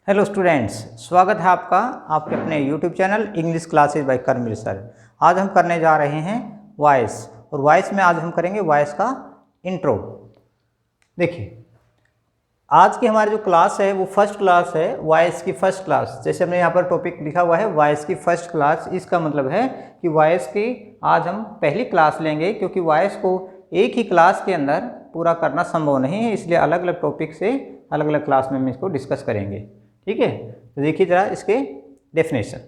Hello students, स्वागत है आपका आपके अपने YouTube channel English classes by Karamveer sir. आज हम करने जा रहे हैं वॉइस, और वॉइस में आज हम करेंगे वॉइस का इंट्रो। देखिए, आज की हमारी जो क्लास है वो फर्स्ट क्लास है, वॉइस की फर्स्ट क्लास। जैसे हमने यहाँ पर टॉपिक लिखा हुआ है वॉइस की फर्स्ट क्लास, इसका मतलब है कि वॉइस की आज हम पहली क्लास लेंगे, क्योंकि वॉइस को एक ही क्लास के अंदर पूरा करना संभव नहीं है, इसलिए अलग अलग टॉपिक से अलग अलग क्लास में हम इसको डिस्कस करेंगे। ठीक है, तो देखिए जरा इसके डेफिनेशन।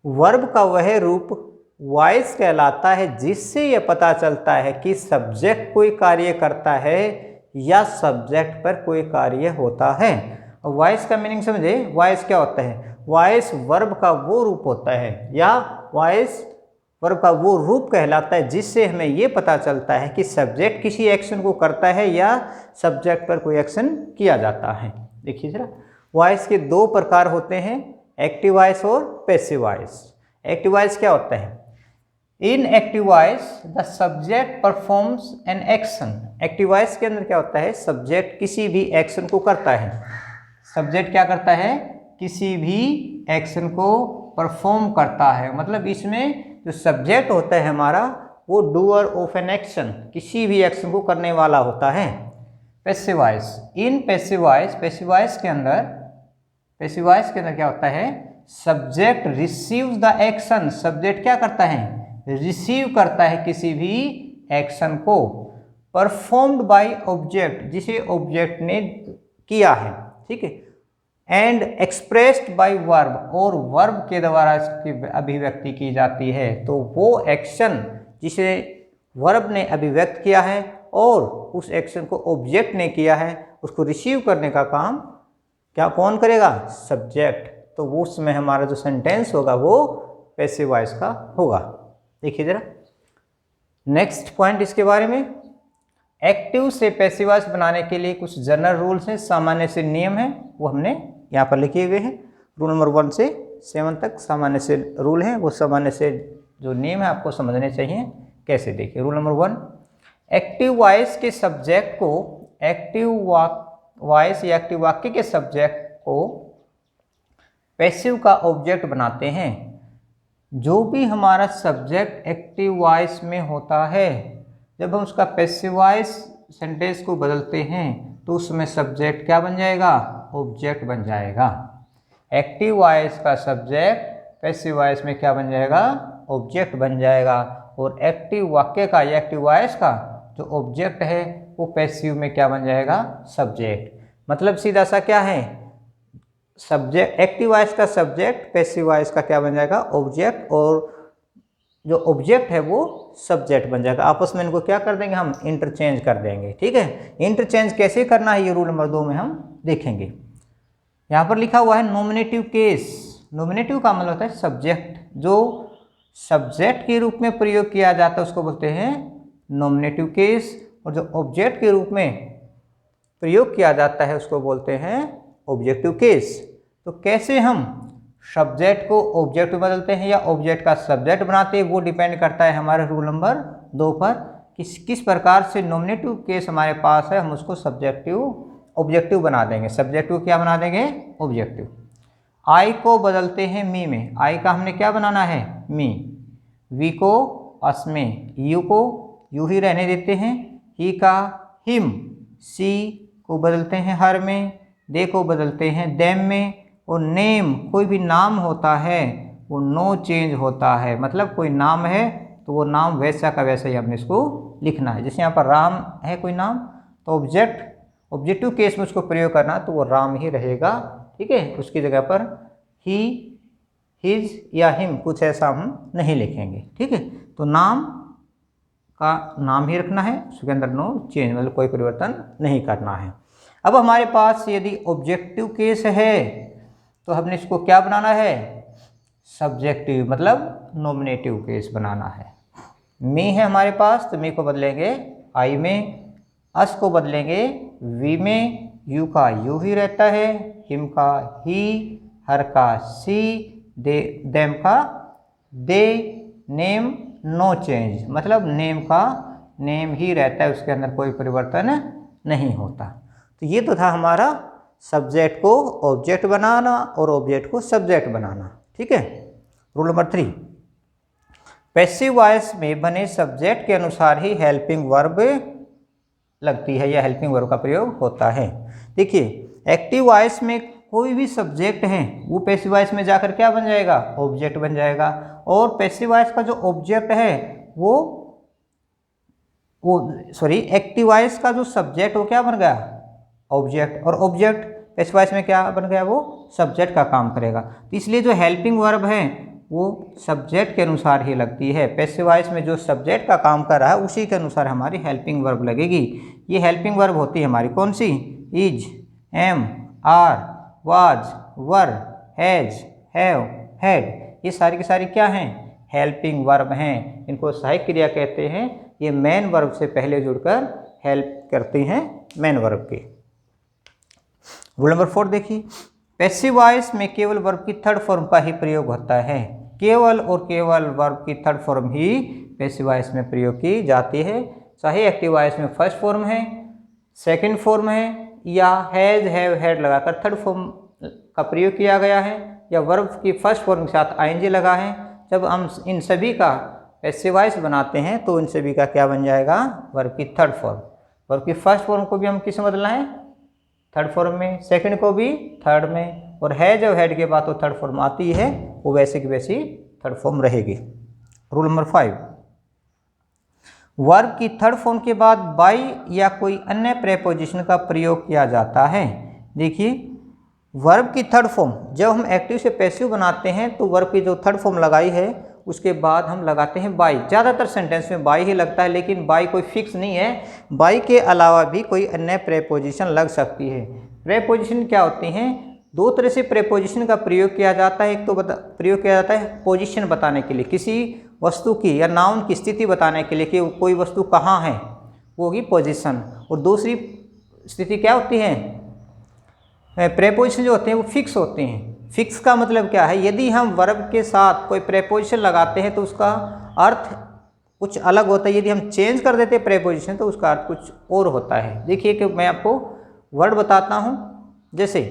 वर्ब का वह रूप वॉइस कहलाता है जिससे यह पता चलता है कि सब्जेक्ट कोई कार्य करता है या सब्जेक्ट पर कोई कार्य होता है। वॉइस का मीनिंग समझे, वॉइस क्या होता है? वॉइस वर्ब का वो रूप होता है, या वॉइस वर्ब का वो रूप कहलाता है जिससे हमें ये पता चलता है कि सब्जेक्ट किसी एक्शन को करता है या सब्जेक्ट पर कोई एक्शन किया जाता है। देखिए जरा, वॉइस के दो प्रकार होते हैं, एक्टिव वॉइस और पैसिव वॉइस। एक्टिव वॉइस क्या होता है? इन active voice the subject performs an action. Active voice के अंदर क्या होता है? सब्जेक्ट किसी भी एक्शन को करता है। सब्जेक्ट क्या करता है? किसी भी एक्शन को परफॉर्म करता है। मतलब इसमें जो सब्जेक्ट होता है हमारा, वो डूअर ऑफ एन एक्शन, किसी भी एक्शन को करने वाला होता है। Passive voice, in passive voice, passive voice के अंदर क्या होता है? Subject receives the action. Subject क्या करता है? रिसीव करता है किसी भी एक्शन को। परफॉर्म्ड बाय ऑब्जेक्ट, जिसे ऑब्जेक्ट ने किया है। ठीक है, एंड एक्सप्रेस्ड बाय वर्ब, और वर्ब के द्वारा इसकी अभिव्यक्ति की जाती है। तो वो एक्शन जिसे वर्ब ने अभिव्यक्त किया है और उस एक्शन को ऑब्जेक्ट ने किया है, उसको रिसीव करने का काम क्या कौन करेगा? सब्जेक्ट। तो वो उसमें हमारा जो सेंटेंस होगा वो पैसिव वॉइस का होगा। देखिए जरा नेक्स्ट पॉइंट इसके बारे में। एक्टिव से पैसिव वॉइस बनाने के लिए कुछ जनरल रूल्स हैं, सामान्य से नियम हैं, वो हमने यहाँ पर लिखे हुए हैं। रूल नंबर 1 से 7 तक सामान्य से रूल हैं, वो सामान्य से जो नियम है आपको समझने चाहिए। कैसे? देखिए, रूल नंबर 1, एक्टिव वॉइस के सब्जेक्ट को, एक्टिव वॉइस या एक्टिव वाक्य के सब्जेक्ट को पैसिव का ऑब्जेक्ट बनाते हैं। जो भी हमारा सब्जेक्ट एक्टिव वॉइस में होता है, जब हम उसका पैसिव वॉइस सेंटेंस को बदलते हैं तो उसमें सब्जेक्ट क्या बन जाएगा? ऑब्जेक्ट बन जाएगा। एक्टिव वॉइस का सब्जेक्ट पैसिव वॉइस में क्या बन जाएगा? ऑब्जेक्ट बन जाएगा। और एक्टिव वाक्य का या एक्टिव वॉइस का जो ऑब्जेक्ट है वो पैसिव में क्या बन जाएगा? सब्जेक्ट। मतलब सीधा सा क्या है? सब्जेक्ट, एक्टिव वॉइस का सब्जेक्ट पैसिव वॉइस का क्या बन जाएगा? ऑब्जेक्ट, और जो ऑब्जेक्ट है वो सब्जेक्ट बन जाएगा। आपस में इनको क्या कर देंगे? हम इंटरचेंज कर देंगे। ठीक है, इंटरचेंज कैसे करना है ये रूल नंबर 2 में हम देखेंगे। यहाँ पर लिखा हुआ है नॉमिनेटिव केस। नॉमिनेटिव का मतलब होता है सब्जेक्ट, जो सब्जेक्ट के रूप में प्रयोग किया जाता है उसको बोलते हैं नॉमिनेटिव केस, और जो ऑब्जेक्ट के रूप में प्रयोग किया जाता है उसको बोलते हैं ऑब्जेक्टिव केस। तो कैसे हम सब्जेक्ट को ऑब्जेक्ट में बदलते हैं या ऑब्जेक्ट का सब्जेक्ट बनाते हैं, वो डिपेंड करता है हमारे रूल नंबर 2 पर। किस प्रकार से नॉमिनेटिव केस हमारे पास है, हम उसको सब्जेक्टिव ऑब्जेक्टिव बना देंगे। सब्जेक्टिव क्या बना देंगे? ऑब्जेक्टिव। आई को बदलते हैं मी में। आई का हमने क्या बनाना है? मी। वी को अस में, यू को यू ही रहने देते हैं, ही का हिम, सी को बदलते हैं हर में, दे को बदलते हैं देम में, और नेम, कोई भी नाम होता है वो नो चेंज होता है। मतलब कोई नाम है तो वो नाम वैसा का वैसा ही हमने इसको लिखना है। जैसे यहाँ पर राम है कोई नाम, तो ऑब्जेक्टिव केस में उसको प्रयोग करना तो वो राम ही रहेगा। ठीक है, उसकी जगह पर ही, हिज या हिम कुछ ऐसा हम नहीं लिखेंगे। ठीक है, तो नाम का नाम ही रखना है, उसके अंदर नो चेंज, मतलब कोई परिवर्तन नहीं करना है। अब हमारे पास यदि ऑब्जेक्टिव केस है तो हमने इसको क्या बनाना है? सब्जेक्टिव, मतलब नॉमिनेटिव केस बनाना है। मी है हमारे पास, तो मी को बदलेंगे आई में, अस को बदलेंगे वी में, यू का यू ही रहता है, हिम का ही, हर का सी, देम का दे, नेम नो चेंज, मतलब नेम का नेम ही रहता है, उसके अंदर कोई परिवर्तन नहीं होता। तो ये तो था हमारा सब्जेक्ट को ऑब्जेक्ट बनाना और ऑब्जेक्ट को सब्जेक्ट बनाना। ठीक है। रूल नंबर 3, पैसिव वॉइस में बने सब्जेक्ट के अनुसार ही हेल्पिंग वर्ब लगती है या हेल्पिंग वर्ब का प्रयोग होता है। देखिए, एक्टिव वॉइस में कोई भी सब्जेक्ट है वो पैसिव वॉइस में जाकर क्या बन जाएगा, ऑब्जेक्ट बन जाएगा। और पैसिव वॉइस का जो ऑब्जेक्ट है एक्टिव वॉइस का जो सब्जेक्ट वो क्या बन गया, ऑब्जेक्ट। और ऑब्जेक्ट पैसिव वॉइस में क्या बन गया, वो सब्जेक्ट का काम करेगा। तो इसलिए जो हेल्पिंग वर्ब है वो सब्जेक्ट के अनुसार ही लगती है। पैसिव वॉइस में जो सब्जेक्ट का काम कर रहा है उसी के अनुसार हमारी हेल्पिंग वर्ब लगेगी। ये हेल्पिंग वर्ब होती है हमारी कौन सी, is, am, are, was, were, has, have, had. ये सारी की सारी क्या हैं, हेल्पिंग वर्ब हैं। इनको सहायक क्रिया कहते हैं। ये मेन वर्ब से पहले जुड़कर हेल्प करती हैं मेन वर्ब के। रूल नंबर 4 देखिए, पैसिव वॉइस में केवल वर्ब की थर्ड फॉर्म का ही प्रयोग होता है। केवल और केवल वर्ब की थर्ड फॉर्म ही पैसिव वॉइस में प्रयोग की जाती है। चाहे एक्टिव वॉइस में फर्स्ट फॉर्म है, सेकंड फॉर्म है, या हैज, हैव, हैड लगाकर थर्ड फॉर्म का प्रयोग किया गया है, या वर्ब की फर्स्ट फॉर्म के साथ आईएनजी लगा है। जब हम इन सभी का पैसिव वॉइस बनाते हैं तो इन सभी का क्या बन जाएगा, वर्ब की थर्ड फॉर्म। वर्ब की फर्स्ट फॉर्म को भी हम किस में बदलना है, थर्ड फॉर्म में, सेकंड को भी थर्ड में, और है जब हेड के बाद तो थर्ड फॉर्म आती है वो वैसे की वैसी थर्ड फॉर्म रहेगी। रूल नंबर 5, वर्ब की थर्ड फॉर्म के बाद बाई या कोई अन्य प्रेपोजिशन का प्रयोग किया जाता है। देखिए, वर्ब की थर्ड फॉर्म जब हम एक्टिव से पैसिव बनाते हैं तो वर्ब की जो थर्ड फॉर्म लगाई है उसके बाद हम लगाते हैं बाई। ज़्यादातर सेंटेंस में बाई ही लगता है, लेकिन बाई कोई फिक्स नहीं है। बाई के अलावा भी कोई अन्य प्रेपोजिशन लग सकती है। प्रेपोजिशन क्या होती हैं, दो तरह से प्रेपोजिशन का प्रयोग किया जाता है। एक तो प्रयोग किया जाता है पोजीशन बताने के लिए, किसी वस्तु की या नाउन की स्थिति बताने के लिए कि कोई वस्तु कहाँ है, वो होगी पोजीशन। और दूसरी स्थिति क्या होती है, प्रेपोजिशन जो होते हैं वो फिक्स होते हैं। फिक्स का मतलब क्या है, यदि हम वर्ब के साथ कोई प्रेपोजिशन लगाते हैं तो उसका अर्थ कुछ अलग होता है। यदि हम चेंज कर देते हैं प्रेपोजिशन तो उसका अर्थ कुछ और होता है। देखिए कि मैं आपको वर्ड बताता हूँ। जैसे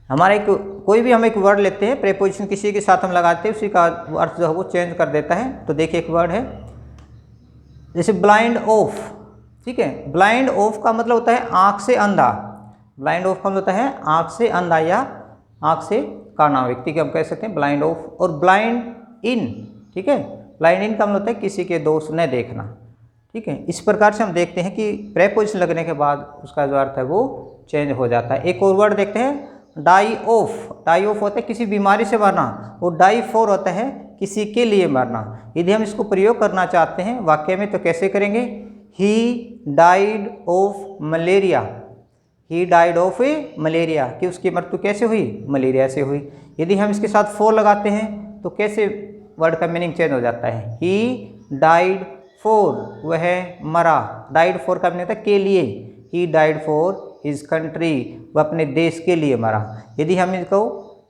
हमारा कोई भी हम एक वर्ड लेते हैं, प्रेपोजिशन किसी के साथ हम लगाते हैं, उसी का अर्थ जो है वो चेंज कर देता है। तो देखिए एक वर्ड है जैसे ब्लाइंड ऑफ। ठीक है, ब्लाइंड ऑफ का मतलब होता है आँख से अंधा। ब्लाइंड ऑफ का मतलब होता है आँख से अंधा या आँख से काना व्यक्ति के हम कह सकते हैं ब्लाइंड ऑफ। और ब्लाइंड इन, ठीक है, ब्लाइंड इन का मतलब होता है किसी के दोष न देखना। ठीक है, इस प्रकार से हम देखते हैं कि प्रेपोजिशन लगने के बाद उसका जो अर्थ है वो चेंज हो जाता है। एक और वर्ड देखते हैं डाई ऑफ। डाई ऑफ होता है किसी बीमारी से मरना, और डाई फॉर होता है किसी के लिए मरना। यदि हम इसको प्रयोग करना चाहते हैं वाक्य में तो कैसे करेंगे, he died of malaria. He died of malaria, कि उसकी मृत्यु कैसे हुई, मलेरिया से हुई। यदि हम इसके साथ फॉर लगाते हैं तो कैसे वर्ड का मीनिंग चेंज हो जाता है, ही डाइड फॉर, वह मरा। डाइड फॉर का मीनिंग होता है के लिए। He died for his country, वह अपने देश के लिए मरा। यदि हम इसको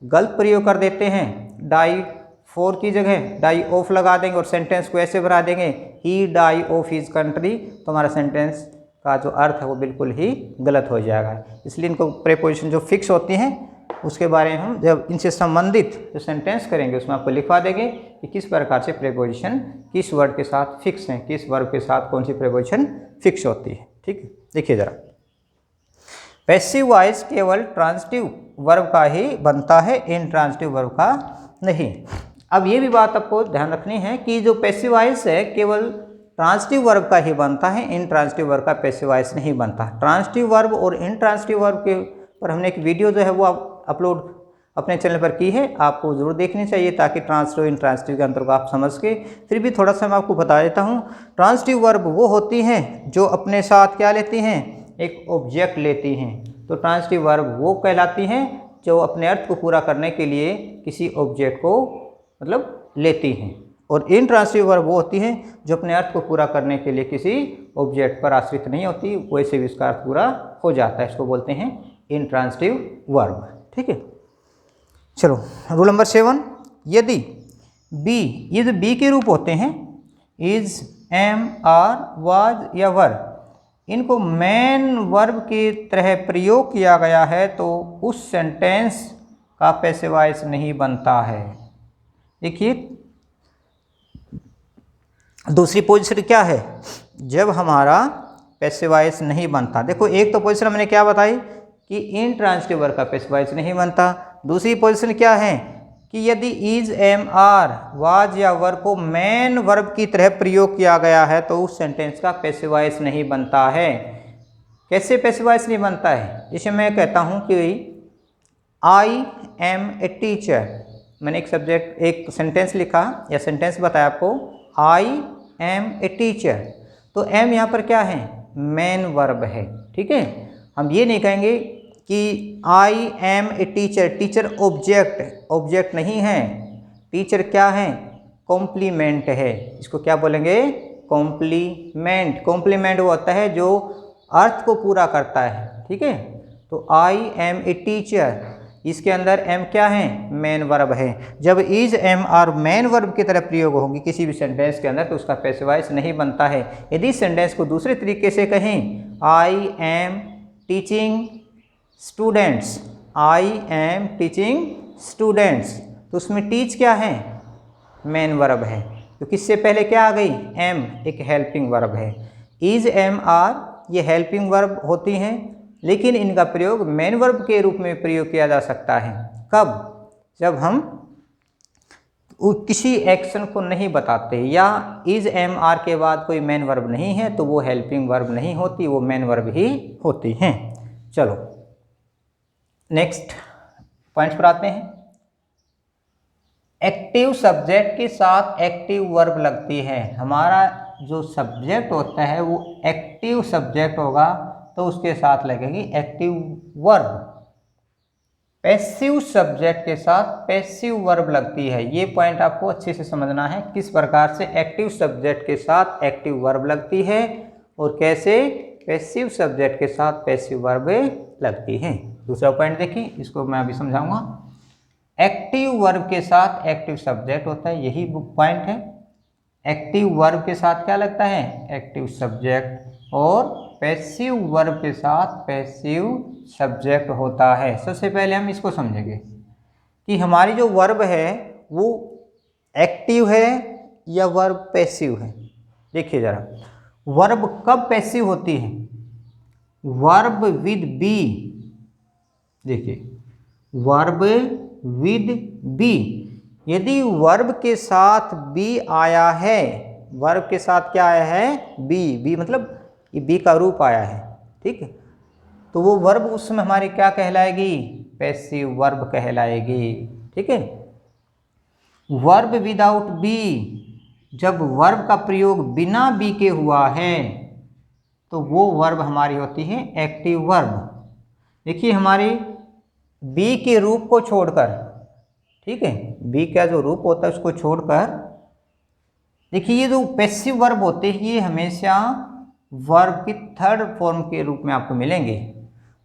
गलत प्रयोग कर देते हैं, डाई फॉर की जगह डाई ऑफ लगा देंगे और सेंटेंस को ऐसे बना देंगे ही डाई ऑफ हिज कंट्री, तो हमारा सेंटेंस का जो अर्थ है वो बिल्कुल ही गलत हो जाएगा। इसलिए इनको प्रेपोजिशन जो फिक्स होती हैं उसके बारे में हम जब इनसे संबंधित जो सेंटेंस करेंगे उसमें आपको लिखवा देंगे कि किस प्रकार से प्रेपोजिशन किस वर्ड के साथ फिक्स हैं, किस वर्ब के साथ कौन सी प्रेपोजिशन फिक्स होती है। ठीक है, देखिए ज़रा, पैसिव वॉइस केवल ट्रांजिटिव वर्ब का ही बनता है, इंट्रांजिटिव वर्ब का नहीं। अब ये भी बात आपको ध्यान रखनी है कि जो पैसिव वॉइस है केवल ट्रांजिटिव वर्ब का ही बनता है, इंट्रांजिटिव वर्ब का पैसिव वॉइस नहीं बनता। ट्रांजिटिव वर्ब और इंट्रांजिटिव वर्ब के पर हमने एक वीडियो जो है वो अपलोड अपने चैनल पर की है, आपको ज़रूर देखनी चाहिए ताकि ट्रांजिटिव इंट्रांजिटिव के अंतर को आप समझ के। फिर भी थोड़ा सा मैं आपको बता देता हूँ। ट्रांजिटिव वर्ब वो होती हैं जो अपने साथ क्या लेती हैं, एक ऑब्जेक्ट लेती हैं। तो ट्रांजिटिव वर्ब वो कहलाती हैं जो अपने अर्थ को पूरा करने के लिए किसी ऑब्जेक्ट को मतलब लेती हैं। और इंट्रांजिटिव वर्ब वो होती हैं जो अपने अर्थ को पूरा करने के लिए किसी ऑब्जेक्ट पर आश्रित नहीं होती, वैसे भी उसका अर्थ पूरा हो जाता है। इसको बोलते हैं इंट्रांजिटिव वर्ब। ठीक है, चलो रूल नंबर 7, यदि बी, ये जो बी के रूप होते हैं इज, एम, आर, वाज या वर, इनको मेन वर्ब की तरह प्रयोग किया गया है तो उस सेंटेंस का पैसिव वॉइस नहीं बनता है। देखिए दूसरी पोजीशन क्या है, जब हमारा पैसिव वॉइस नहीं बनता। देखो एक तो पोजीशन मैंने क्या बताई कि इनट्रांजिटिव वर्ब का पैसिव वॉइस नहीं बनता। दूसरी पोजीशन क्या है कि यदि इज, एम, आर, वाज या वर को मेन वर्ब की तरह प्रयोग किया गया है तो उस सेंटेंस का पैसिव वॉइस नहीं बनता है। कैसे पैसिव वॉइस नहीं बनता है? जैसे मैं कहता हूँ कि आई एम ए टीचर, मैंने एक सेंटेंस लिखा या सेंटेंस बताया आपको, आई एम ए टीचर, तो एम यहाँ पर क्या है? मेन वर्ब है। ठीक है, हम ये नहीं कहेंगे कि I am a teacher, teacher object नहीं है, टीचर क्या है? कॉम्प्लीमेंट है। इसको क्या बोलेंगे? कॉम्प्लीमेंट। कॉम्प्लीमेंट वो होता है जो अर्थ को पूरा करता है। ठीक है, तो आई एम ए टीचर, इसके अंदर एम क्या है? मेन वर्ब है। जब is, am, are main verb की तरह प्रयोग होगी किसी भी सेंटेंस के अंदर तो उसका पैसिव वॉइस नहीं बनता है। यदि सेंटेंस को दूसरे तरीके से कहें, I am teaching students, I am teaching students, तो उसमें टीच क्या है? मेन वर्ब है। तो किससे पहले क्या आ गई? एम, एक हेल्पिंग वर्ब है। इज, एम, आर ये हेल्पिंग वर्ब होती हैं, लेकिन इनका प्रयोग मेन वर्ब के रूप में प्रयोग किया जा सकता है। कब? जब हम किसी एक्शन को नहीं बताते या इज, एम, आर के बाद कोई मेन वर्ब नहीं है तो वो हेल्पिंग वर्ब नहीं होती, वो मेन वर्ब ही होती हैं। चलो नेक्स्ट पॉइंट पर आते हैं। एक्टिव सब्जेक्ट के साथ एक्टिव वर्ब लगती है। हमारा जो सब्जेक्ट होता है वो एक्टिव सब्जेक्ट होगा तो उसके साथ लगेगी एक्टिव वर्ब। पैसिव सब्जेक्ट के साथ पैसिव वर्ब लगती है। ये पॉइंट आपको अच्छे से समझना है, किस प्रकार से एक्टिव सब्जेक्ट के साथ एक्टिव वर्ब लगती है और कैसे पैसिव सब्जेक्ट के साथ पैसिव वर्ब लगती है। दूसरा पॉइंट देखिए, इसको मैं अभी समझाऊंगा। एक्टिव वर्ब के साथ एक्टिव सब्जेक्ट होता है, यही पॉइंट है। एक्टिव वर्ब के साथ क्या लगता है? Active subject. और पैसिव वर्ब के साथ पैसिव सब्जेक्ट होता है। सबसे पहले हम इसको समझेंगे कि हमारी जो वर्ब है वो एक्टिव है या वर्ब पैसिव है। देखिए जरा, वर्ब कब पैसिव होती है? वर्ब विद बी, देखिए वर्ब विद बी, यदि वर्ब के साथ बी आया है, वर्ब के साथ क्या आया है? बी मतलब ये बी का रूप आया है। ठीक है, तो वो वर्ब उस समय हमारी क्या कहलाएगी? पैसिव वर्ब कहलाएगी। ठीक है, वर्ब विदाउट बी, जब वर्ब का प्रयोग बिना बी के हुआ है तो वो वर्ब हमारी होती है एक्टिव वर्ब। देखिए हमारी बी के रूप को छोड़कर, ठीक है, बी का जो रूप होता है उसको छोड़कर, देखिए ये जो पैसिव वर्ब होते हैं ये हमेशा वर्ब की थर्ड फॉर्म के रूप में आपको मिलेंगे।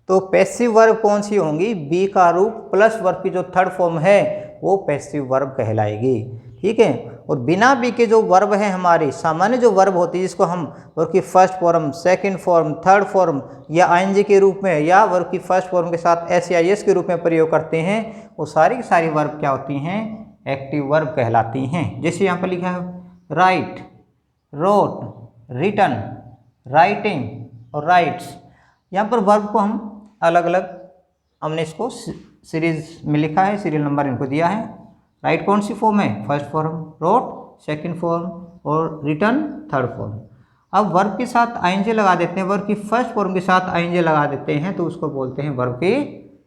तो पैसिव वर्ब कौन सी होंगी? बी का रूप प्लस वर्ब की जो थर्ड फॉर्म है वो पैसिव वर्ब कहलाएगी। ठीक है, और बिना बी के जो वर्ब है हमारी सामान्य जो वर्ब होती है जिसको हम वर्ब की first form, second form, third form या आईएनजी के रूप में या वर्ब की फर्स्ट फॉर्म के साथ एस या एस के रूप में प्रयोग करते हैं, वो सारी की सारी वर्ब क्या होती हैं? एक्टिव वर्ब कहलाती हैं। जैसे यहाँ पर लिखा है राइट, रोट, रिटन, राइटिंग और राइट्स। यहाँ पर वर्ब को हम अलग अलग, हमने इसको सीरीज में लिखा है, सीरियल नंबर इनको दिया है। राइट कौन सी फॉर्म है? First form, wrote second form और रिटन थर्ड फॉर्म। अब वर्ब के साथ आईएनजी लगा देते हैं, वर्ब की फर्स्ट फॉर्म के साथ आईएनजी लगा देते हैं तो उसको बोलते हैं वर्ब की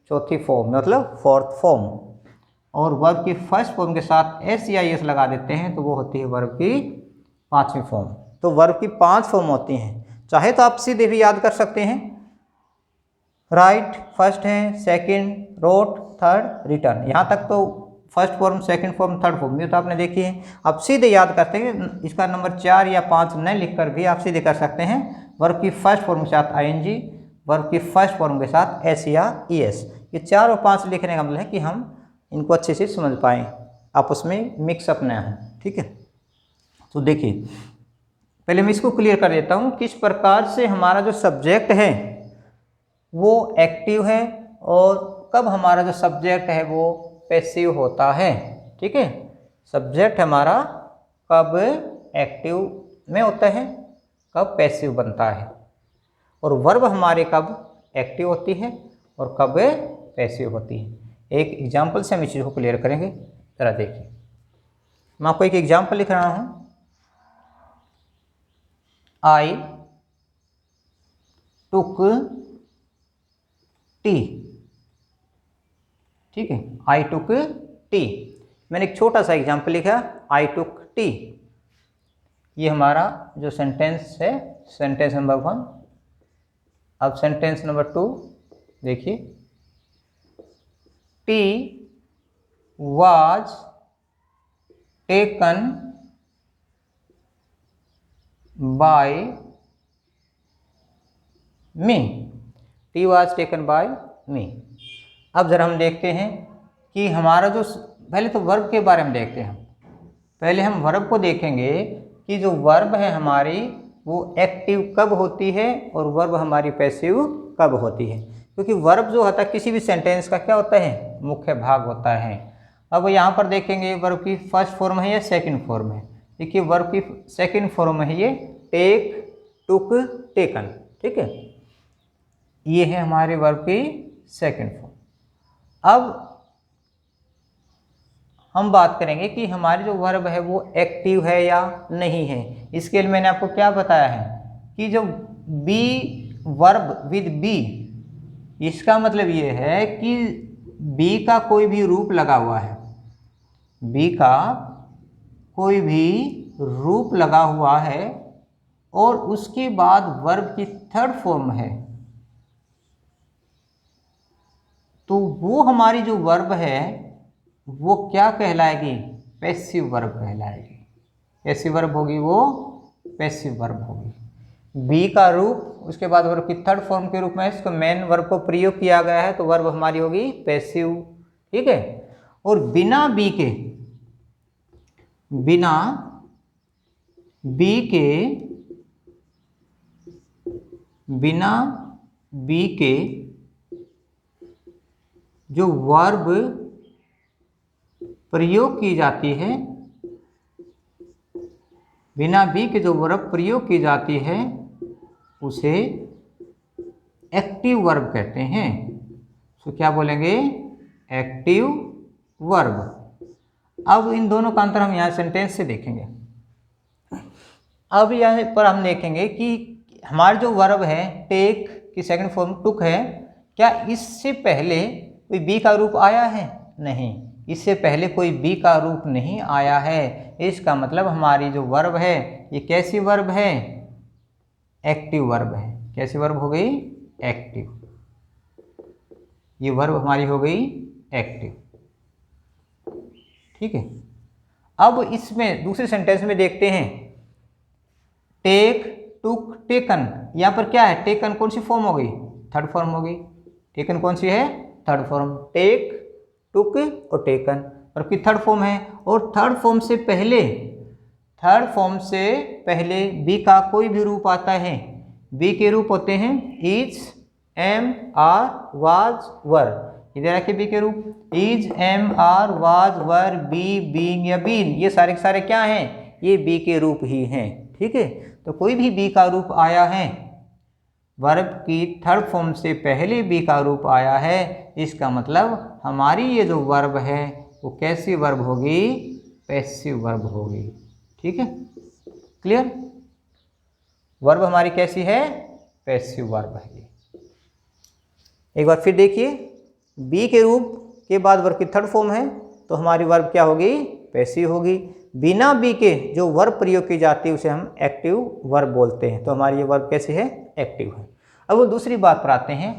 चौथी फॉर्म, मतलब फोर्थ फॉर्म। और वर्ब की फर्स्ट फॉर्म के साथ एस या एस लगा देते हैं तो वो होती है वर्ब की पांचवी फॉर्म। तो वर्ब की 5 फॉर्म होती हैं। चाहे तो आप सीधे भी याद कर सकते हैं, राइट फर्स्ट है, सेकंड, रोट, थर्ड, रिटर्न, यहाँ तक तो first form, second form, third form ये तो आपने देखी है। आप सीधे याद करते हैं, इसका नंबर 4 या 5 न लिखकर भी आप सीधे कर सकते हैं। वर्ब की फर्स्ट फॉर्म के साथ आईएनजी, वर्ब की फर्स्ट फॉर्म के साथ एस या ईएस, ये 4 और 5 लिखने का मतलब है कि हम इनको अच्छे से समझ पाएँ, आपस में मिक्सअप न हो। ठीक है, तो देखिए पहले मैं इसको क्लियर कर देता हूँ किस प्रकार से हमारा जो सब्जेक्ट है वो एक्टिव है और कब हमारा जो सब्जेक्ट है वो पैसिव होता है। ठीक है, सब्जेक्ट हमारा कब एक्टिव में होता है, कब पैसिव बनता है, और वर्ब हमारे कब एक्टिव होती है और कब पैसिव होती है। एक एग्जाम्पल से हम इस चीज़ को क्लियर करेंगे। जरा देखिए, मैं आपको एक एग्जाम्पल लिख रहा हूँ। आई टुक टी। ठीक है, आई टुक टी। मैंने एक छोटा सा एग्जाम्पल लिखा, आई टुक टी। ये हमारा जो सेंटेंस है, सेंटेंस नंबर 1। अब सेंटेंस नंबर 2 देखिए, tea was taken by me. Tea was taken by me. अब जरा हम देखते हैं कि हमारा जो, पहले तो वर्ब के बारे में देखते हैं। पहले हम वर्ब को देखेंगे कि जो वर्ब है हमारी वो एक्टिव कब होती है और वर्ब हमारी पैसिव कब होती है, क्योंकि वर्ब जो होता है किसी भी सेंटेंस का क्या होता है, मुख्य भाग होता है। अब यहाँ पर देखेंगे वर्ब की फर्स्ट फॉर्म है या सेकंड फॉर्म है। देखिए वर्ब की सेकंड फॉर्म है ये टेक, टुक, टेकन। ठीक है, ये है हमारे वर्ब की सेकंड फॉर्म। अब हम बात करेंगे कि हमारी जो वर्ब है वो एक्टिव है या नहीं है। इसके लिए मैंने आपको क्या बताया है कि जो बी वर्ब विद बी, इसका मतलब ये है कि बी का कोई भी रूप लगा हुआ है, बी का कोई भी रूप लगा हुआ है और उसके बाद वर्ब की थर्ड फॉर्म है, तो वो हमारी जो वर्ब है वो क्या कहलाएगी, पैसिव वर्ब कहलाएगी। कैसी वर्ब होगी वो, पैसिव वर्ब होगी। बी का रूप, उसके बाद वर्ब की थर्ड फॉर्म के रूप में इसको मेन वर्ब को प्रयोग किया गया है, तो वर्ब हमारी होगी पैसिव। ठीक है, और बिना बी के, बिना बी के, बिना बी के जो वर्ब प्रयोग की जाती है, बिना बी के जो वर्ब प्रयोग की जाती है उसे एक्टिव वर्ब कहते हैं। तो क्या बोलेंगे, एक्टिव वर्ब। अब इन दोनों का अंतर हम यहाँ सेंटेंस से देखेंगे। अब यहाँ पर हम देखेंगे कि हमारा जो वर्ब है टेक की सेकंड फॉर्म टुक है, क्या इससे पहले कोई बी का रूप आया है, नहीं, इससे पहले कोई बी का रूप नहीं आया है। इसका मतलब हमारी जो वर्ब है ये कैसी वर्ब है, एक्टिव वर्ब है। कैसी वर्ब हो गई, एक्टिव। ये वर्ब हमारी हो गई एक्टिव। ठीक है, अब इसमें दूसरे सेंटेंस में देखते हैं, टेक, टुक, टेकन। यहाँ पर क्या है, टेकन कौन सी फॉर्म हो गई, थर्ड फॉर्म हो गई। टेकन कौन सी है, थर्ड फॉर्म। टेक, टुक और टेकन और की थर्ड फॉर्म है, और थर्ड फॉर्म से पहले, थर्ड फॉर्म से पहले बी का कोई भी रूप आता है। बी के रूप होते हैं is, am, are, was, were. इधर आके बी के रूप is, am, are, was, were, be, being या बीन, ये सारे के सारे क्या हैं, ये बी के रूप ही हैं। ठीक है, तो कोई भी बी का रूप आया है, वर्ब की थर्ड फॉर्म से पहले बी का रूप आया है, इसका मतलब हमारी ये जो वर्ब है वो कैसी वर्ब होगी, पैसिव वर्ब होगी। ठीक है, क्लियर। वर्ब हमारी कैसी है, पैसिव वर्ब है। एक बार फिर देखिए, बी के रूप के बाद वर्ब की थर्ड फॉर्म है तो हमारी वर्ब क्या होगी, पैसिव होगी। बिना बी के जो वर्ब प्रयोग की जाती है उसे हम एक्टिव वर्ब बोलते हैं, तो हमारी ये वर्ब कैसी है, एक्टिव है। अब वो दूसरी बात पर आते हैं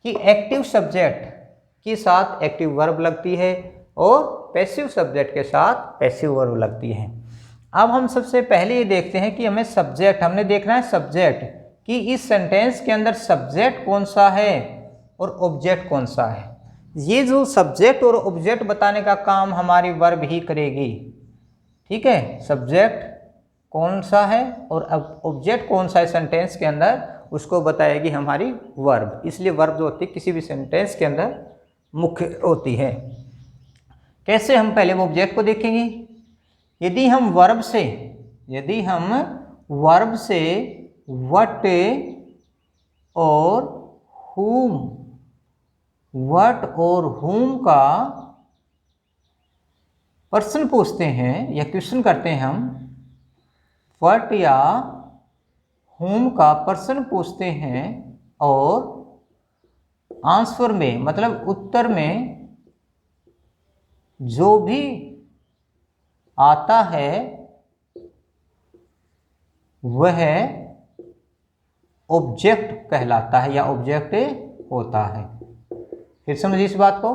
कि एक्टिव सब्जेक्ट के साथ एक्टिव वर्ब लगती है और पैसिव सब्जेक्ट के साथ पैसिव वर्ब लगती है। अब हम सबसे पहले ये देखते हैं कि हमें सब्जेक्ट, हमने देखना है सब्जेक्ट कि इस सेंटेंस के अंदर सब्जेक्ट कौन सा है और ऑब्जेक्ट कौन सा है। ये जो सब्जेक्ट और ऑब्जेक्ट बताने का काम हमारी वर्ब ही करेगी। ठीक है, सब्जेक्ट कौन सा है और अब ऑब्जेक्ट कौन सा है सेंटेंस के अंदर, उसको बताएगी हमारी वर्ब। इसलिए वर्ब जो होती है किसी भी सेंटेंस के अंदर मुख्य होती है। कैसे, हम पहले वो ऑब्जेक्ट को देखेंगे। यदि हम वर्ब से व्हाट और whom का पर्सन पूछते हैं या क्वेश्चन करते हैं, हम व्हाट या whom का पर्सन पूछते हैं और आंसर में मतलब उत्तर में जो भी आता है वह ऑब्जेक्ट कहलाता है या ऑब्जेक्ट होता है। फिर समझिए इस बात को।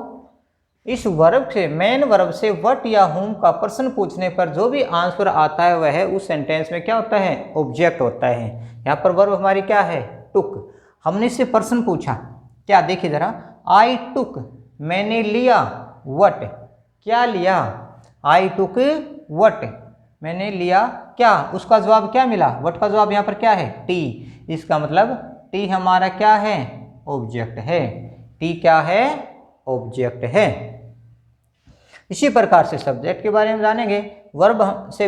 इस वर्ब से, मेन वर्ब से व्हाट या whom का प्रश्न पूछने पर जो भी आंसर आता है वह उस सेंटेंस में क्या होता है, ऑब्जेक्ट होता है। यहाँ पर वर्ब हमारी क्या है, टुक। हमने इससे प्रश्न पूछा, क्या देखिए जरा, आई टुक, मैंने लिया, व्हाट, क्या लिया, आई टुक व्हाट, मैंने लिया क्या, उसका जवाब क्या मिला, व्हाट का जवाब यहाँ पर क्या है, टी। इसका मतलब टी हमारा क्या है, ऑब्जेक्ट है। टी क्या है, ऑब्जेक्ट है। इसी प्रकार से सब्जेक्ट के बारे में जानेंगे। वर्ब से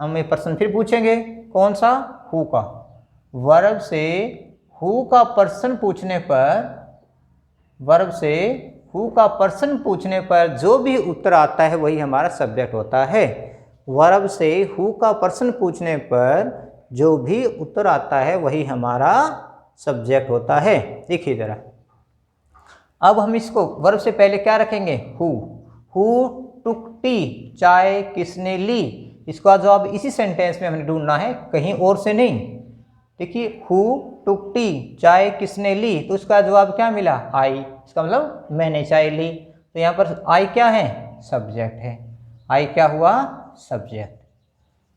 हमें प्रश्न फिर पूछेंगे, कौन सा, हु का। वर्ब से हु का प्रश्न पूछने पर, वर्ब से हु का प्रश्न पूछने पर जो भी उत्तर आता है वही हमारा सब्जेक्ट होता है। वर्ब से हु का प्रश्न पूछने पर जो भी उत्तर आता है वही हमारा सब्जेक्ट होता है। देखिए जरा, अब हम इसको वर्ब से पहले क्या रखेंगे, हु टुक टी, चाय किसने ली। इसका जवाब इसी सेंटेंस में हमें ढूंढना है, कहीं और से नहीं। देखिए, हु टुक टी, चाय किसने ली, तो उसका जवाब क्या मिला, आई। इसका मतलब मैंने चाय ली। तो यहाँ पर आई क्या है, सब्जेक्ट है। आई क्या हुआ, सब्जेक्ट।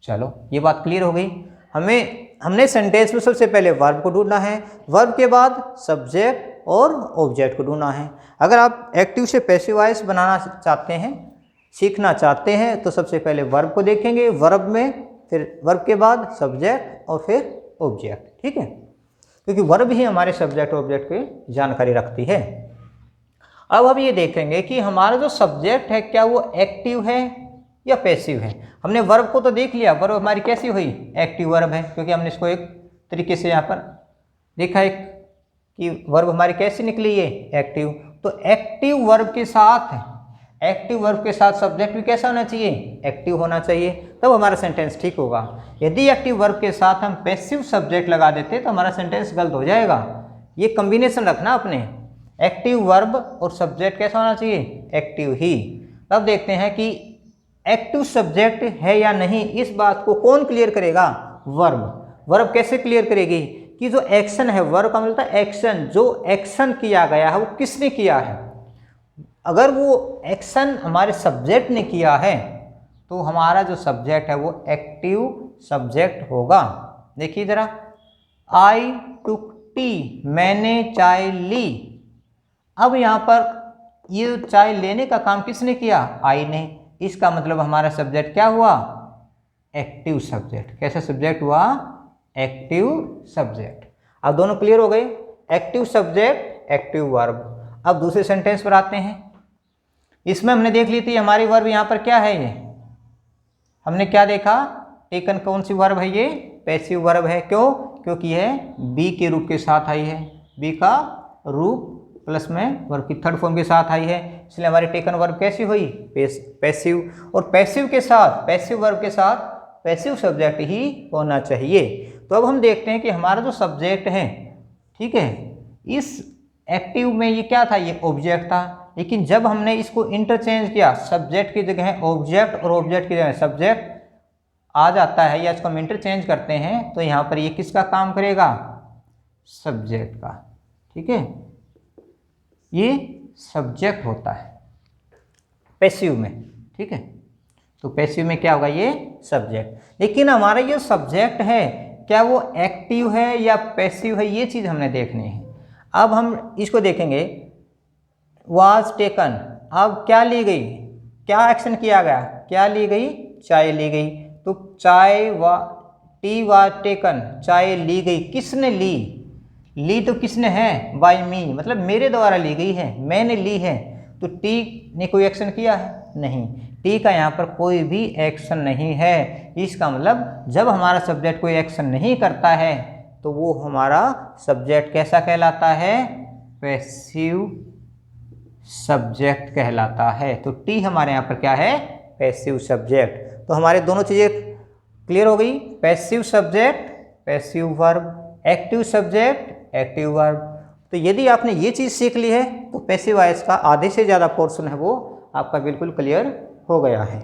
चलो ये बात क्लियर हो गई। हमने सेंटेंस में सबसे पहले वर्ब को ढूंढना है, वर्ब के बाद सब्जेक्ट और ऑब्जेक्ट को ढूंढना है। अगर आप एक्टिव से पैसिव वॉइस बनाना चाहते हैं, सीखना चाहते हैं, तो सबसे पहले वर्ब को देखेंगे, वर्ब में फिर वर्ब के बाद सब्जेक्ट और फिर ऑब्जेक्ट, ठीक है, क्योंकि वर्ब ही हमारे सब्जेक्ट और ऑब्जेक्ट की जानकारी रखती है। अब हम ये देखेंगे कि हमारा जो सब्जेक्ट है क्या वो एक्टिव है या पैसिव है। हमने वर्ब को तो देख लिया, वर्ब हमारी कैसी हुई, एक्टिव वर्ब है, क्योंकि हमने इसको एक तरीके से यहाँ पर देखा है कि वर्ब हमारी कैसी निकली है, एक्टिव। तो एक्टिव वर्ब के साथ सब्जेक्ट भी कैसा होना चाहिए, एक्टिव होना चाहिए, तब हमारा सेंटेंस ठीक होगा। यदि एक्टिव वर्ब के साथ हम पैसिव सब्जेक्ट लगा देते तो हमारा सेंटेंस गलत हो जाएगा। ये कॉम्बिनेशन रखना अपने, एक्टिव वर्ब और सब्जेक्ट कैसा होना चाहिए, एक्टिव ही। तब देखते हैं कि एक्टिव सब्जेक्ट है या नहीं, इस बात को कौन क्लियर करेगा, वर्ब कैसे क्लियर करेगी कि जो एक्शन है, वर्ब का मतलब एक्शन, जो एक्शन किया गया है वो किसने किया है। अगर वो एक्शन हमारे सब्जेक्ट ने किया है तो हमारा जो सब्जेक्ट है वो एक्टिव सब्जेक्ट होगा। देखिए जरा, आई टुक टी, मैंने चाय ली। अब यहाँ पर ये चाय लेने का काम किसने किया, आई ने। इसका मतलब हमारा सब्जेक्ट क्या हुआ, एक्टिव सब्जेक्ट। कैसा सब्जेक्ट हुआ, एक्टिव सब्जेक्ट। अब दोनों क्लियर हो गए, एक्टिव सब्जेक्ट, एक्टिव वर्ब। अब दूसरे सेंटेंस पर आते हैं। इसमें हमने देख ली थी हमारी वर्ब यहाँ पर क्या है, ये हमने क्या देखा, टेकन कौन सी वर्ब है, ये पैसिव वर्ब है। क्यों, क्योंकि यह बी के रूप के साथ आई है, बी का रूप प्लस में वर्ब की थर्ड फॉर्म के साथ आई है, इसलिए हमारी टेकन वर्ब कैसी हुई, पैसिव। और पैसिव के साथ, पैसिव वर्ब के साथ पैसिव सब्जेक्ट ही होना चाहिए। तो अब हम देखते हैं कि हमारा जो सब्जेक्ट है, ठीक है, इस एक्टिव में ये क्या था, ये ऑब्जेक्ट था। लेकिन जब हमने इसको इंटरचेंज किया, सब्जेक्ट की जगह ऑब्जेक्ट और ऑब्जेक्ट की जगह सब्जेक्ट आ जाता है, या इसको हम इंटरचेंज करते हैं, तो यहाँ पर ये किसका काम करेगा, सब्जेक्ट का, ठीक है, ये सब्जेक्ट होता है पैसिव में, ठीक है। तो पैसिव में क्या होगा, ये सब्जेक्ट। लेकिन हमारा ये सब्जेक्ट है क्या वो एक्टिव है या पैसिव है, ये चीज़ हमने देखनी है। अब हम इसको देखेंगे, वाज टेकन, अब क्या ली गई, क्या एक्शन किया गया, क्या ली गई, चाय ली गई। तो चाय टी वाज टेकन, चाय ली गई, किसने ली, ली तो किसने है, बाय मी, मतलब मेरे द्वारा ली गई है, मैंने ली है। तो टी ने कोई एक्शन किया है, नहीं, टी का यहाँ पर कोई भी एक्शन नहीं है। इसका मतलब जब हमारा सब्जेक्ट कोई एक्शन नहीं करता है तो वो हमारा सब्जेक्ट कैसा कहलाता है, पैसिव सब्जेक्ट कहलाता है। तो टी हमारे यहाँ पर क्या है, पैसिव सब्जेक्ट। तो हमारे दोनों चीज़ें क्लियर हो गई, passive subject passive verb, active subject active verb. तो यदि आपने ये चीज़ सीख ली है तो पैसिव वॉइस का आधे से ज़्यादा पोर्शन है वो आपका बिल्कुल क्लियर हो गया है।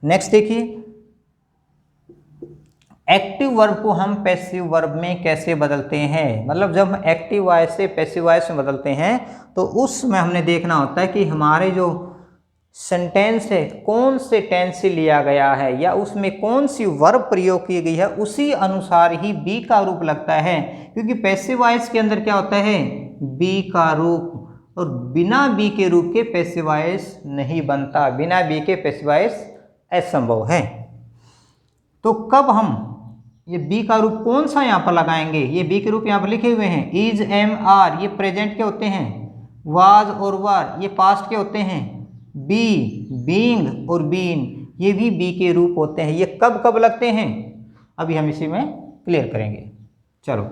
नेक्स्ट देखिए, एक्टिव वर्ब को हम पैसिव वर्ब में कैसे बदलते हैं, मतलब जब हम एक्टिव वॉइस से पैसिव वॉइस में बदलते हैं तो उसमें हमने देखना होता है कि हमारे जो सेंटेंस है कौन से टेंस से लिया गया है या उसमें कौन सी वर्ब प्रयोग की गई है, उसी अनुसार ही बी का रूप लगता है। क्योंकि पैसिव वॉइस के अंदर क्या होता है, बी का रूप, और बिना बी के रूप के पैसिव वॉइस नहीं बनता, बिना बी के पैसिव वॉइस असंभव है। तो कब हम ये बी का रूप कौन सा यहाँ पर लगाएंगे, ये बी के रूप यहाँ पर लिखे हुए हैं, इज एम आर ये प्रेजेंट के होते हैं, वाज और वर ये पास्ट के होते हैं, बी बीइंग और बीन ये भी बी के रूप होते हैं। ये कब कब लगते हैं अभी हम इसी में क्लियर करेंगे। चलो,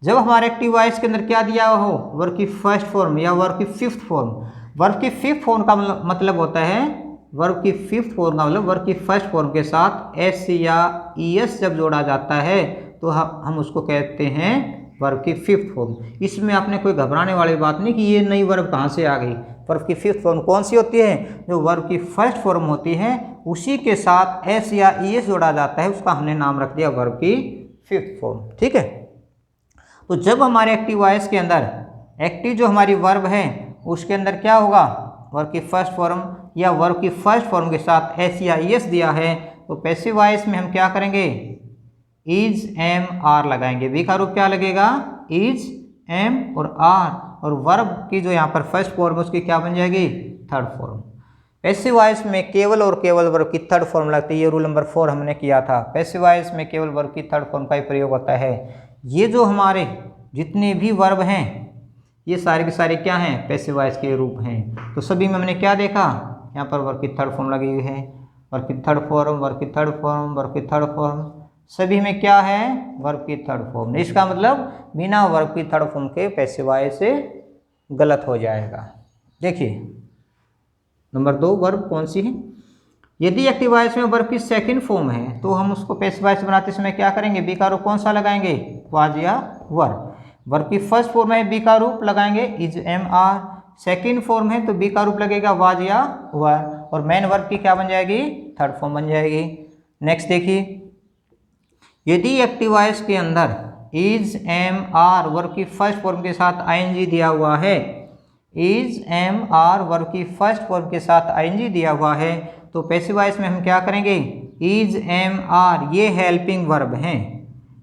जब हमारे एक्टिव वॉइस के अंदर क्या दिया हो, वर्ब की फर्स्ट फॉर्म या वर्ब की फिफ्थ फॉर्म। वर्ब की फिफ्थ फॉर्म का मतलब होता है, वर्ब की फिफ्थ फॉर्म का मतलब वर्ब की फर्स्ट फॉर्म के साथ एस या ईएस जब जोड़ा जाता है तो हम उसको कहते हैं वर्ब की फिफ्थ फॉर्म। इसमें आपने कोई घबराने वाली बात नहीं कि ये नई वर्ब कहाँ से आ गई। वर्ब की फिफ्थ फॉर्म कौन सी होती है, जो वर्ब की फर्स्ट फॉर्म होती है उसी के साथ एस या ईएस जोड़ा जाता है, उसका हमने नाम रख दिया वर्ब की फिफ्थ फॉर्म। ठीक है, तो जब हमारे एक्टिव वॉइस के अंदर एक्टिव जो हमारी वर्ब है उसके अंदर क्या होगा, वर्ब की फर्स्ट फॉर्म या वर्ब की फर्स्ट फॉर्म के साथ एस या ईएस दिया है तो पैसिव वॉइस में हम क्या करेंगे, इज एम आर लगाएंगे। बी का रूप क्या लगेगा, इज एम और आर, और वर्ब की जो यहाँ पर फर्स्ट फॉर्म है उसकी क्या बन जाएगी, थर्ड फॉर्म। पैसिव वॉइस में केवल और केवल वर्ब की थर्ड फॉर्म लगती है, ये रूल नंबर 4 हमने किया था। पैसिव वॉइस में केवल वर्ब की थर्ड फॉर्म का ही प्रयोग होता है। ये जो हमारे जितने भी वर्ब हैं ये सारे के सारे क्या हैं, पैसिव वॉइस के रूप हैं। तो सभी में हमने क्या देखा, यहाँ पर वर्ब की थर्ड फॉर्म लगी हुई है, वर्ब की थर्ड फॉर्म, वर्ब की थर्ड फॉर्म, वर्ब की थर्ड फॉर्म, सभी में क्या है, वर्ब की थर्ड फॉर्म। इसका मतलब बिना वर्ब की थर्ड फॉर्म के पैसिव वॉइस से गलत हो जाएगा। देखिए नंबर 2 वर्ब कौन सी है, यदि एक्टिव वॉइस में वर्ब की सेकंड फॉर्म है तो हम उसको पैसिव वॉइस बनाते समय क्या करेंगे, बी का रूप कौन सा लगाएंगे, वाज या वर। वर्ब की फर्स्ट फॉर्म है बी का रूप लगाएंगे is am are, second form है तो बी का रूप लगेगा वाज या वर, और मेन वर्ब की क्या बन जाएगी, थर्ड फॉर्म बन जाएगी। नेक्स्ट देखिए, यदि एक्टिव वॉइस के अंदर इज एम आर वर्ब की फर्स्ट फॉर्म के साथ आईएनजी दिया हुआ है, इज एम आर वर्ब की फर्स्ट फॉर्म के साथ आईएनजी दिया हुआ है तो पैसिव वॉइस में हम क्या करेंगे, इज एम आर ये हेल्पिंग वर्ब हैं,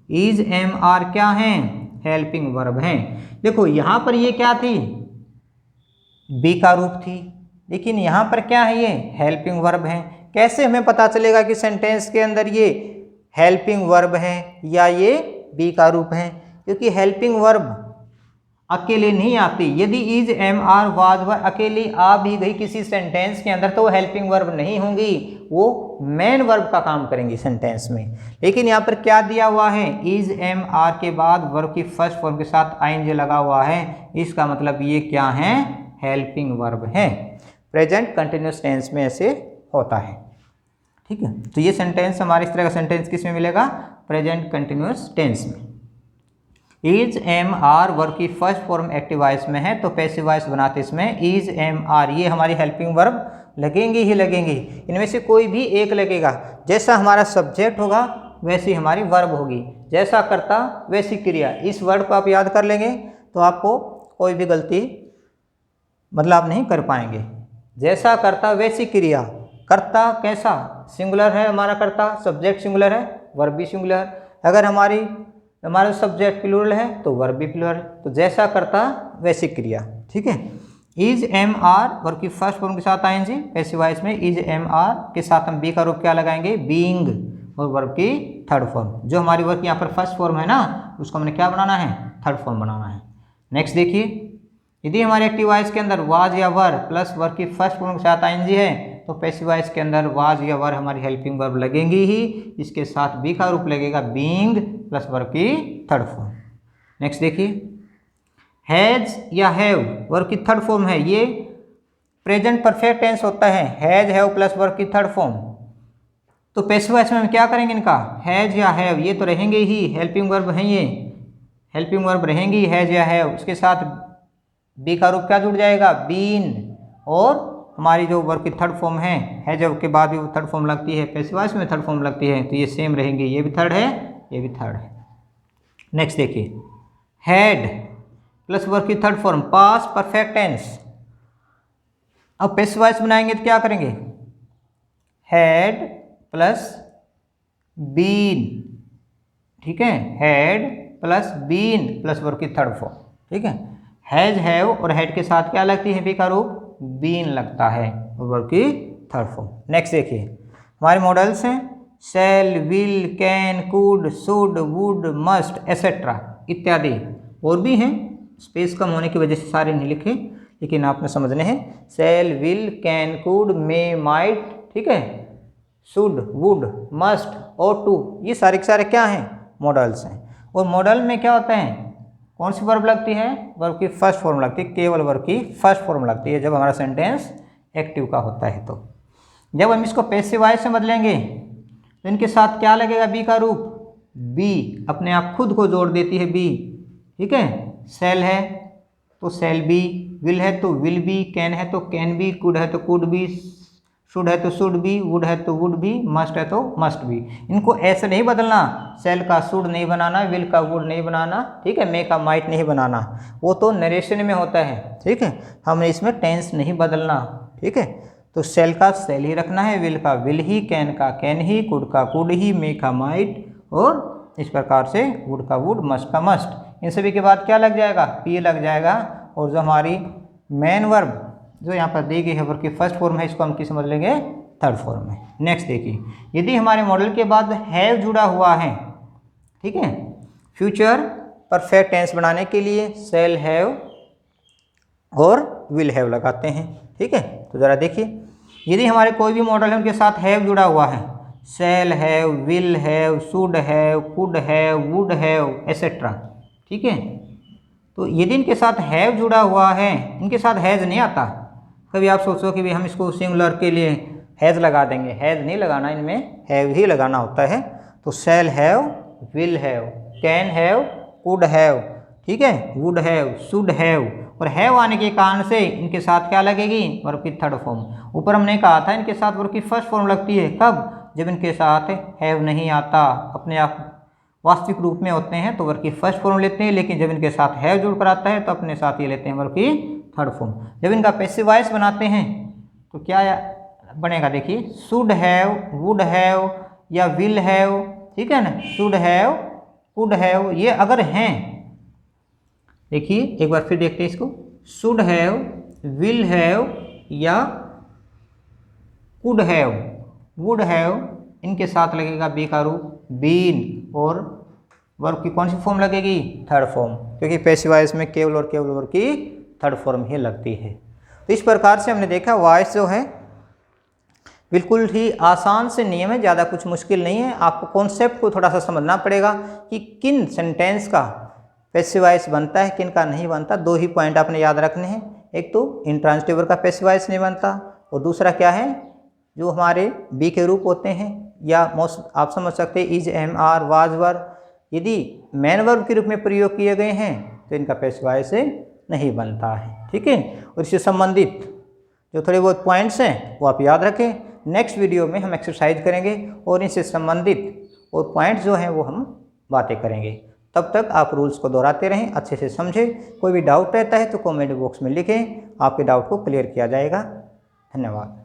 इज एम आर क्या हैं, हेल्पिंग वर्ब हैं। देखो यहाँ पर ये क्या थी, बी का रूप थी, लेकिन यहाँ पर क्या है, ये हेल्पिंग वर्ब हैं। कैसे हमें पता चलेगा कि सेंटेंस के अंदर ये हेल्पिंग वर्ब हैं या ये बी का रूप हैं, क्योंकि हेल्पिंग वर्ब अकेले नहीं आती। यदि is am are was were अकेली आ भी गई किसी सेंटेंस के अंदर तो वो हेल्पिंग वर्ब नहीं होंगी, वो मेन वर्ब का काम करेंगी सेंटेंस में। लेकिन यहाँ पर क्या दिया हुआ है, इज एम आर के बाद वर्ब की फर्स्ट फॉर्म के साथ आईएनजी लगा हुआ है, इसका मतलब ये क्या है, हेल्पिंग वर्ब है। प्रेजेंट कंटिन्यूस टेंस में ऐसे होता है। ठीक है, तो ये सेंटेंस हमारे इस तरह का सेंटेंस किस में मिलेगा, प्रेजेंट कंटिन्यूस टेंस में। इज एम आर वर्ब की फर्स्ट फॉर्म एक्टिव वॉइस में है तो पैसिव वॉइस बनाते इसमें इज एम आर ये हमारी हेल्पिंग वर्ब लगेंगी ही लगेंगी, इनमें से कोई भी एक लगेगा। जैसा हमारा सब्जेक्ट होगा वैसी हमारी वर्ब होगी, जैसा कर्ता वैसी क्रिया। इस वर्ड को आप याद कर लेंगे तो आपको कोई भी गलती मतलब आप नहीं कर पाएंगे। जैसा कर्ता वैसी क्रिया, कर्ता कैसा, सिंगुलर है हमारा कर्ता, सब्जेक्ट सिंगुलर है, वर्ब भी सिंगुलर। अगर हमारा सब्जेक्ट प्लूरल है तो वर्ब भी प्लूरल, तो जैसा कर्ता वैसी क्रिया। ठीक है, इज एम आर वर्ब की फर्स्ट फॉर्म के साथ आएंगे पैसिव वॉइस में, इज एम आर के साथ हम बी का रूप क्या लगाएंगे, बीइंग, और वर्ब की थर्ड फॉर्म। जो हमारी वर्ब यहाँ पर फर्स्ट फॉर्म है ना, उसको हमने क्या बनाना है, थर्ड फॉर्म बनाना है। नेक्स्ट देखिए, यदि हमारे एक्टिव वॉइस के अंदर वाज या वर प्लस वर्ब की फर्स्ट फॉर्म के साथ आईएनजी है, तो पैसिव वॉइस के अंदर वाज या वर हमारी हेल्पिंग वर्ब लगेंगी ही, इसके साथ बी का रूप लगेगा बीइंग प्लस वर्ब की थर्ड फॉर्म। नेक्स्ट देखिए, हैज या हैव वर्ब की थर्ड फॉर्म है, ये प्रेजेंट परफेक्ट टेंस होता है, हैज हैव प्लस वर्ब की थर्ड फॉर्म। तो पैसिव वॉइस में हम क्या करेंगे, इनका हैज या हैव ये तो रहेंगे ही, हेल्पिंग वर्ब हैं ये, हेल्पिंग वर्ब रहेंगी हैज या हैव, उसके साथ बी का रूप क्या जुड़ जाएगा, बीन, और हमारी जो वर्ब की थर्ड फॉर्म है हैज के बाद भी वो थर्ड फॉर्म लगती है, पैसिव वॉइस में थर्ड फॉर्म लगती है, तो ये सेम रहेंगी, ये भी थर्ड है, ये भी थर्ड है। नेक्स्ट देखिए, हैड प्लस वर्ब की third form past perfect tense. अब पैसिव वॉइस बनाएंगे तो क्या करेंगे, हैड प्लस बीन, ठीक है, had plus been plus verb की थर्ड फॉर्म, ठीक है। हैज हैव और हैड के साथ क्या लगती है, बी का रूप बीन लगता है, और वर्ब की थर्ड फॉर्म। नेक्स्ट देखिए, हमारे मॉडल्स हैं shall, will, can, could, should, would, must etcetera इत्यादि, और भी हैं, स्पेस कम होने की वजह से सारे नहीं लिखे, लेकिन आपने समझने हैं। Shall, will, can, could, may, might, ठीक है, शुड, वुड, मस्ट और टू, ये सारे के सारे क्या हैं, मॉडल्स हैं। और मॉडल में क्या होता है, कौन सी वर्ब लगती है, वर्ब की फर्स्ट फॉर्म लगती है, केवल वर्ब की फर्स्ट फॉर्म लगती है जब हमारा सेंटेंस एक्टिव का होता है। तो जब हम इसको पैसिव वॉइस से बदलेंगे तो इनके साथ क्या लगेगा, बी का रूप, बी अपने आप खुद को जोड़ देती है बी, ठीक है। शैल है तो शैल बी, विल है तो विल बी, कैन है तो कैन बी, कुड है तो कुड बी, शुड है तो शुड बी, वुड है तो वुड बी, मस्ट है तो मस्ट बी। इनको ऐसे नहीं बदलना, शैल का शुड नहीं बनाना, विल का वुड नहीं बनाना, ठीक है, मे का माइट नहीं बनाना, वो तो नरेशन में होता है, ठीक है, हमने इसमें टेंस नहीं बदलना, ठीक है। तो शैल का शैल ही रखना है, विल का विल ही, कैन का कैन ही, कुड का कुड ही, मे का माइट, और इस प्रकार से वुड का वुड, मस्ट का मस्ट। इन सभी के बाद क्या लग जाएगा, पी लग जाएगा, और जो हमारी मेन वर्ब जो यहाँ पर दी गई है वर्ब की फर्स्ट फॉर्म है, इसको हम किस समझ लेंगे, थर्ड फॉर्म में। नेक्स्ट देखिए, यदि हमारे मॉडल के बाद हैव जुड़ा हुआ है, ठीक है, फ्यूचर परफेक्ट टेंस बनाने के लिए शैल हैव और विल हैव लगाते हैं, ठीक है। तो ज़रा देखिए, यदि हमारे कोई भी मॉडल है उनके साथ हैव जुड़ा हुआ है, shall have, will have, should have, could have, would have etcetera, ठीक है। तो यदि इनके साथ हैव जुड़ा हुआ है, इनके साथ हैज़ नहीं आता। कभी आप सोचो कि भाई हम इसको सिंगुलर के लिए हैज़ लगा देंगे, हैज़ नहीं लगाना, इनमें हैव ही लगाना होता है। तो shall have, will have, can have, could have, ठीक है, वुड हैव, शुड हैव, और हैव आने के कारण से इनके साथ क्या लगेगी, वर्ब की थर्ड फॉर्म। ऊपर हमने कहा था इनके साथ वर्ब की फर्स्ट फॉर्म लगती है, कब, जब इनके साथ हैव नहीं आता, अपने आप वास्तविक रूप में होते हैं तो वर्ब की फर्स्ट फॉर्म लेते हैं, लेकिन जब इनके साथ हैव जुड़ कर आता है तो अपने साथ ये लेते हैं वर्ब की थर्ड फॉर्म। जब इनका पैसिव वॉइस बनाते हैं तो क्या बनेगा, देखिए, शुड हैव, वुड हैव या विल हैव, ठीक है ना, शुड हैव, कुड हैव, ये अगर हैं, देखिए एक बार फिर देखते हैं इसको, शुड हैव, विल हैव या कुड हैव, वुड हैव, इनके साथ लगेगा बी का रूप बीन, और वर्ब की कौन सी फॉर्म लगेगी, थर्ड फॉर्म, क्योंकि पैसिव वॉइस में केवल और केवल वर्ब की थर्ड फॉर्म ही लगती है। तो इस प्रकार से हमने देखा वॉइस जो है बिल्कुल ही आसान से नियम है, ज़्यादा कुछ मुश्किल नहीं है। आपको कॉन्सेप्ट को थोड़ा सा समझना पड़ेगा कि किन सेंटेंस का पैसिव वॉइस बनता है, किन का नहीं बनता। दो ही पॉइंट आपने याद रखने हैं, एक तो इंट्रांजिटिव वर्ब का पैसिव वॉइस नहीं बनता, और दूसरा क्या है, जो हमारे बी के रूप होते हैं, या मोस्ट आप समझ सकते हैं इज, एम, आर, वाज, वर, यदि मेन वर्ब के रूप में प्रयोग किए गए हैं तो इनका पैसिव वॉइस नहीं बनता है, ठीक है। और इससे संबंधित जो थोड़े बहुत पॉइंट्स हैं वो आप याद रखें। नेक्स्ट वीडियो में हम एक्सरसाइज करेंगे और इनसे संबंधित और पॉइंट्स जो हैं वो हम बातें करेंगे। तब तक आप रूल्स को दोहराते रहें, अच्छे से समझें। कोई भी डाउट रहता है तो कमेंट बॉक्स में लिखें, आपके डाउट को क्लियर किया जाएगा। धन्यवाद।